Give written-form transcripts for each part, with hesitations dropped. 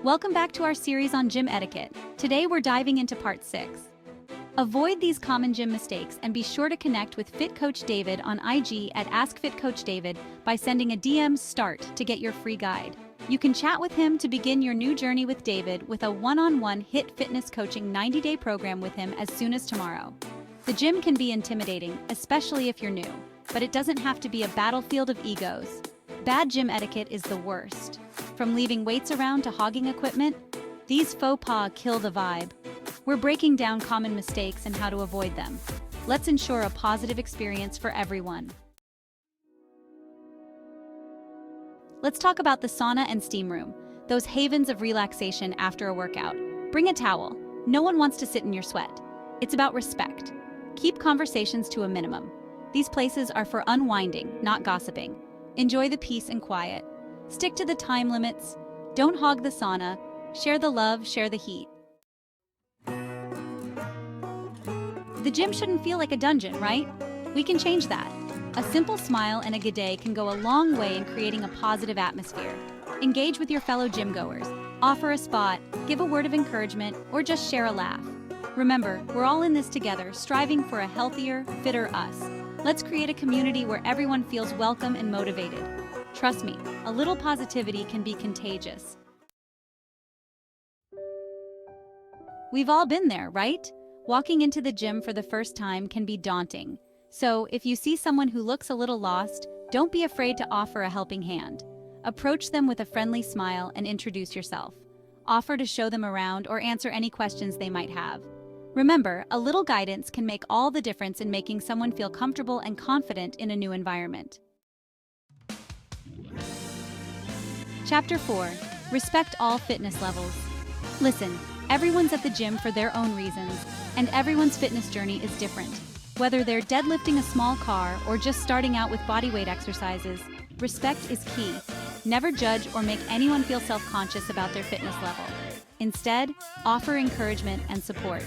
Welcome back to our series on gym etiquette. Today we're diving into part 6. Avoid these common gym mistakes and be sure to connect with Fit Coach David on IG at AskFitCoachDavid by sending a DM START to get your free guide. You can chat with him to begin your new journey with David with a one-on-one HIIT fitness coaching 90-day program with him as soon as tomorrow. The gym can be intimidating, especially if you're new, but it doesn't have to be a battlefield of egos. Bad gym etiquette is the worst. From leaving weights around to hogging equipment, these faux pas kill the vibe. We're breaking down common mistakes and how to avoid them. Let's ensure a positive experience for everyone. Let's talk about the sauna and steam room, those havens of relaxation after a workout. Bring a towel. No one wants to sit in your sweat. It's about respect. Keep conversations to a minimum. These places are for unwinding, not gossiping. Enjoy the peace and quiet. Stick to the time limits. Don't hog the sauna. Share the love, share the heat. The gym shouldn't feel like a dungeon, right? We can change that. A simple smile and a good day can go a long way in creating a positive atmosphere. Engage with your fellow gym goers. Offer a spot, give a word of encouragement, or just share a laugh. Remember, we're all in this together, striving for a healthier, fitter us. Let's create a community where everyone feels welcome and motivated. Trust me, a little positivity can be contagious. We've all been there, right? Walking into the gym for the first time can be daunting. So, if you see someone who looks a little lost, don't be afraid to offer a helping hand. Approach them with a friendly smile and introduce yourself. Offer to show them around or answer any questions they might have. Remember, a little guidance can make all the difference in making someone feel comfortable and confident in a new environment. Chapter 4. Respect all fitness levels. Listen, everyone's at the gym for their own reasons, and everyone's fitness journey is different. Whether they're deadlifting a small car or just starting out with bodyweight exercises, respect is key. Never judge or make anyone feel self-conscious about their fitness level. Instead, offer encouragement and support.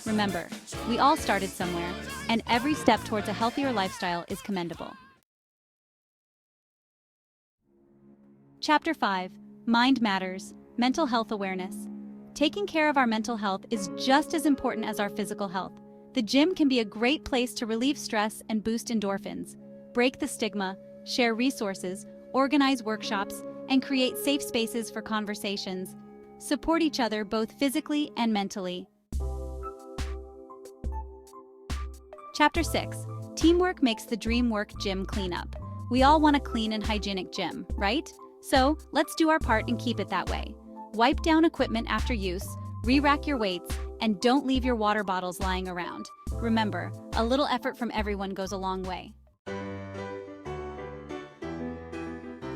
Remember, we all started somewhere, and every step towards a healthier lifestyle is commendable. Chapter 5. Mind Matters. Mental Health Awareness. Taking care of our mental health is just as important as our physical health. The gym can be a great place to relieve stress and boost endorphins. Break the stigma, share resources, organize workshops, and create safe spaces for conversations. Support each other both physically and mentally. Chapter 6. Teamwork makes the dream work gym cleanup. We all want a clean and hygienic gym, right? So, let's do our part and keep it that way. Wipe down equipment after use, re-rack your weights, and don't leave your water bottles lying around. Remember, a little effort from everyone goes a long way.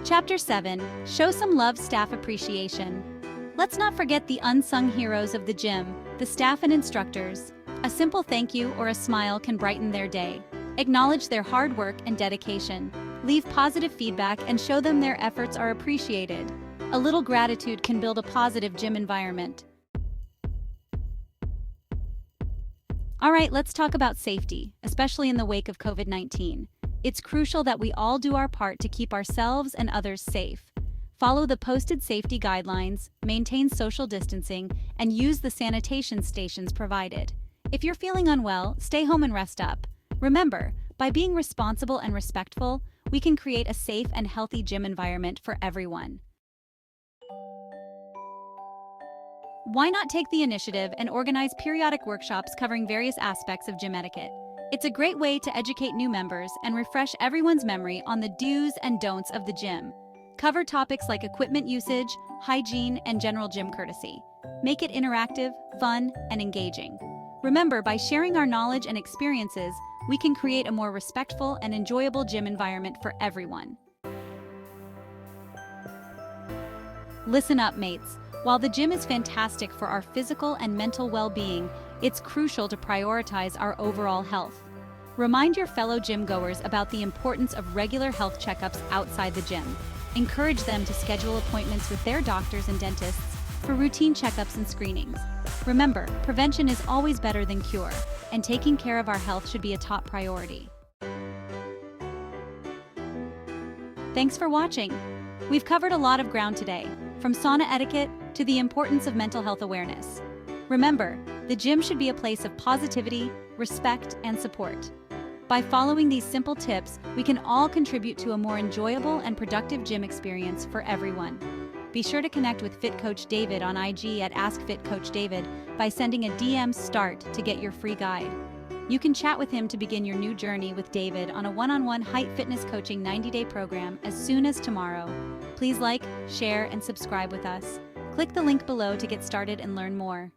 Chapter 7. Show some love, staff appreciation. Let's not forget the unsung heroes of the gym, the staff and instructors. A simple thank you or a smile can brighten their day. Acknowledge their hard work and dedication. Leave positive feedback and show them their efforts are appreciated. A little gratitude can build a positive gym environment. All right, let's talk about safety, especially in the wake of COVID-19. It's crucial that we all do our part to keep ourselves and others safe. Follow the posted safety guidelines, maintain social distancing, and use the sanitation stations provided. If you're feeling unwell, stay home and rest up. Remember, by being responsible and respectful, we can create a safe and healthy gym environment for everyone. Why not take the initiative and organize periodic workshops covering various aspects of gym etiquette? It's a great way to educate new members and refresh everyone's memory on the do's and don'ts of the gym. Cover topics like equipment usage, hygiene, and general gym courtesy. Make it interactive, fun, and engaging. Remember, by sharing our knowledge and experiences, we can create a more respectful and enjoyable gym environment for everyone. Listen up, mates. While the gym is fantastic for our physical and mental well-being, it's crucial to prioritize our overall health. Remind your fellow gym goers about the importance of regular health checkups outside the gym. Encourage them to schedule appointments with their doctors and dentists for routine checkups and screenings. Remember, prevention is always better than cure, and taking care of our health should be a top priority. Thanks for watching. We've covered a lot of ground today, from sauna etiquette to the importance of mental health awareness. Remember, the gym should be a place of positivity, respect, and support. By following these simple tips, we can all contribute to a more enjoyable and productive gym experience for everyone. Be sure to connect with Fit Coach David on IG at AskFitCoachDavid by sending a DM START to get your free guide. You can chat with him to begin your new journey with David on a one-on-one height fitness coaching 90-day program as soon as tomorrow. Please like, share, and subscribe with us. Click the link below to get started and learn more.